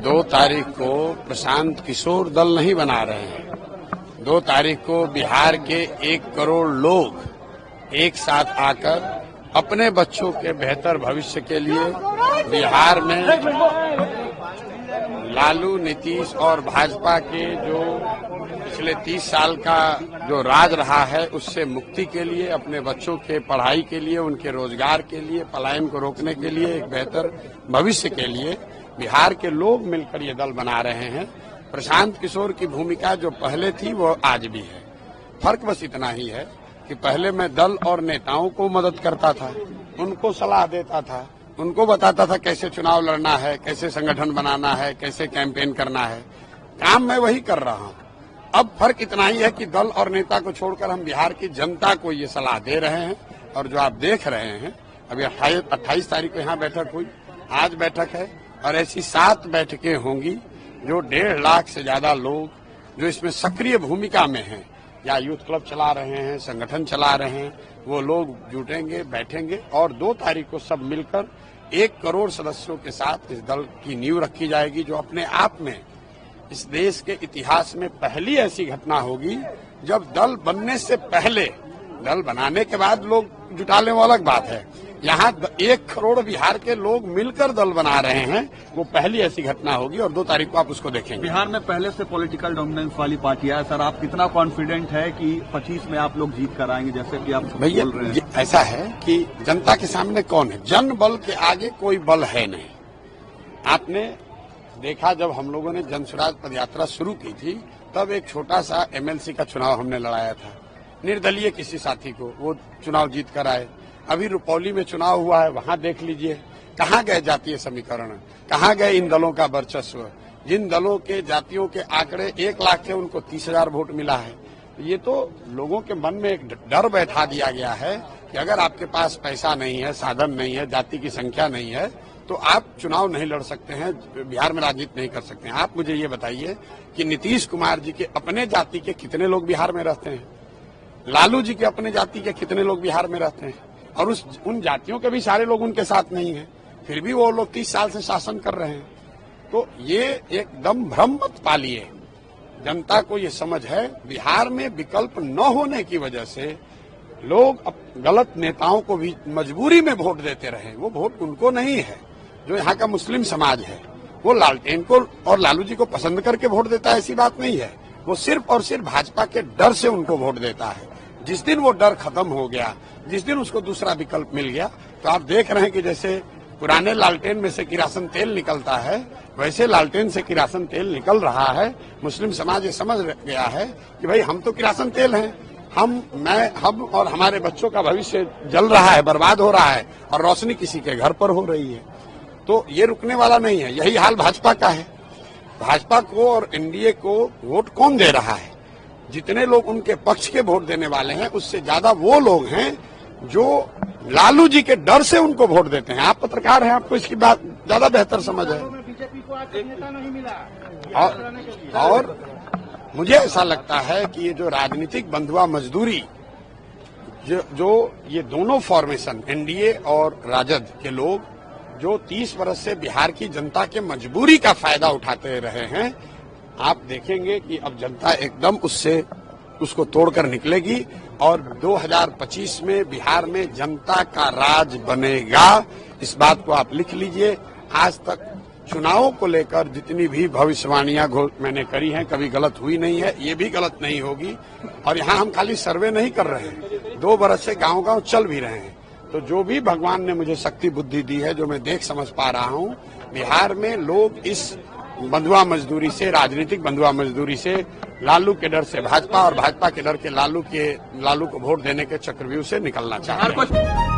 2 तारीख को प्रशांत किशोर दल नहीं बना रहे हैं। 2 तारीख को बिहार के 1 करोड़ लोग एक साथ आकर अपने बच्चों के बेहतर भविष्य के लिए बिहार में लालू, नीतीश और भाजपा के जो पिछले 30 साल का जो राज रहा है उससे मुक्ति के लिए, अपने बच्चों के पढ़ाई के लिए, उनके रोजगार के लिए, पलायन को रोकने के लिए, एक बेहतर भविष्य के लिए बिहार के लोग मिलकर ये दल बना रहे हैं। प्रशांत किशोर की भूमिका जो पहले थी वो आज भी है। फर्क बस इतना ही है कि पहले मैं दल और नेताओं को मदद करता था, उनको सलाह देता था, उनको बताता था कैसे चुनाव लड़ना है, कैसे संगठन बनाना है, कैसे कैंपेन करना है। काम मैं वही कर रहा हूँ। अब फर्क इतना ही है कि दल और नेता को छोड़कर हम बिहार की जनता को ये सलाह दे रहे हैं। और जो आप देख रहे हैं, अभी 28 तारीख को यहाँ बैठक हुई, आज बैठक है और ऐसी 7 बैठकें होंगी जो 1.5 लाख से ज्यादा लोग जो इसमें सक्रिय भूमिका में हैं, या यूथ क्लब चला रहे हैं, संगठन चला रहे हैं, वो लोग जुटेंगे, बैठेंगे और 2 तारीख को सब मिलकर 1 करोड़ सदस्यों के साथ इस दल की नींव रखी जाएगी, जो अपने आप में इस देश के इतिहास में पहली ऐसी घटना होगी जब दल बनने से पहले, दल बनाने के बाद लोग जुटा लें वो अलग बात है, यहाँ 1 करोड़ बिहार के लोग मिलकर दल बना रहे हैं, वो पहली ऐसी घटना होगी और 2 तारीख को आप उसको देखेंगे। बिहार में पहले से पॉलिटिकल डोमिनेंस वाली पार्टियां है सर, आप कितना कॉन्फिडेंट है कि 25 में आप लोग जीत कर आएंगे, जैसे कि आप भैया बोल रहे हैं? ऐसा है कि जनता के सामने कौन है? जन बल के आगे कोई बल है नहीं। आपने देखा जब हम लोगों ने जन स्वराज पदयात्रा शुरू की थी, तब एक छोटा सा MLC का चुनाव हमने लड़ाया था, निर्दलीय किसी साथी को, वो चुनाव जीत कर आए। अभी रुपौली में चुनाव हुआ है, वहां देख लीजिए कहाँ गए जातीय समीकरण, कहाँ गए इन दलों का वर्चस्व। जिन दलों के जातियों के आंकड़े 1 लाख थे, उनको 30,000 वोट मिला है। ये तो लोगों के मन में एक डर बैठा दिया गया है कि अगर आपके पास पैसा नहीं है, साधन नहीं है, जाति की संख्या नहीं है, तो आप चुनाव नहीं लड़ सकते हैं, बिहार में राजनीति नहीं कर सकते हैं। आप मुझे ये बताइए कि नीतीश कुमार जी के अपने जाति के कितने लोग बिहार में रहते हैं? लालू जी के अपने जाति के कितने लोग बिहार में रहते हैं? और उन जातियों के भी सारे लोग उनके साथ नहीं हैं, फिर भी वो लोग 30 साल से शासन कर रहे हैं। तो ये एकदम भ्रम मत पालिए। जनता को ये समझ है, बिहार में विकल्प न होने की वजह से लोग अब गलत नेताओं को भी मजबूरी में वोट देते रहे। वो वोट उनको नहीं है, जो यहाँ का मुस्लिम समाज है वो लालटेन को और लालू जी को पसंद करके वोट देता है, ऐसी बात नहीं है। वो सिर्फ और सिर्फ भाजपा के डर से उनको वोट देता है। जिस दिन वो डर खत्म हो गया, जिस दिन उसको दूसरा विकल्प मिल गया, तो आप देख रहे हैं कि जैसे पुराने लालटेन में से किरासन तेल निकलता है, वैसे लालटेन से किरासन तेल निकल रहा है। मुस्लिम समाज ये समझ गया है कि भाई हम तो किरासन तेल हैं, हम और हमारे बच्चों का भविष्य जल रहा है, बर्बाद हो रहा है और रोशनी किसी के घर पर हो रही है। तो ये रुकने वाला नहीं है। यही हाल भाजपा का है। भाजपा को और NDA को वोट कौन दे रहा है? जितने लोग उनके पक्ष के वोट देने वाले हैं, उससे ज्यादा वो लोग हैं जो लालू जी के डर से उनको वोट देते हैं। आप पत्रकार हैं, आपको इसकी बात ज्यादा बेहतर समझ है। और मुझे ऐसा लगता है कि ये जो राजनीतिक बंधुआ मजदूरी, जो ये दोनों फॉर्मेशन NDA और राजद के लोग जो 30 वर्ष से बिहार की जनता के मजबूरी का फायदा उठाते रहे हैं, आप देखेंगे कि अब जनता एकदम उसको तोड़कर निकलेगी और 2025 में बिहार में जनता का राज बनेगा। इस बात को आप लिख लीजिए। आज तक चुनावों को लेकर जितनी भी भविष्यवाणियां मैंने करी हैं, कभी गलत हुई नहीं है, ये भी गलत नहीं होगी। और यहाँ हम खाली सर्वे नहीं कर रहे हैं, 2 बरस से गांव-गांव चल भी रहे हैं। तो जो भी भगवान ने मुझे शक्ति बुद्धि दी है, जो मैं देख समझ पा रहा हूँ, बिहार में लोग इस बंधुआ मजदूरी से, राजनीतिक बंधुआ मजदूरी से, लालू के डर से भाजपा और भाजपा के डर के लालू को वोट देने के चक्रव्यूह से निकलना चाहते हैं।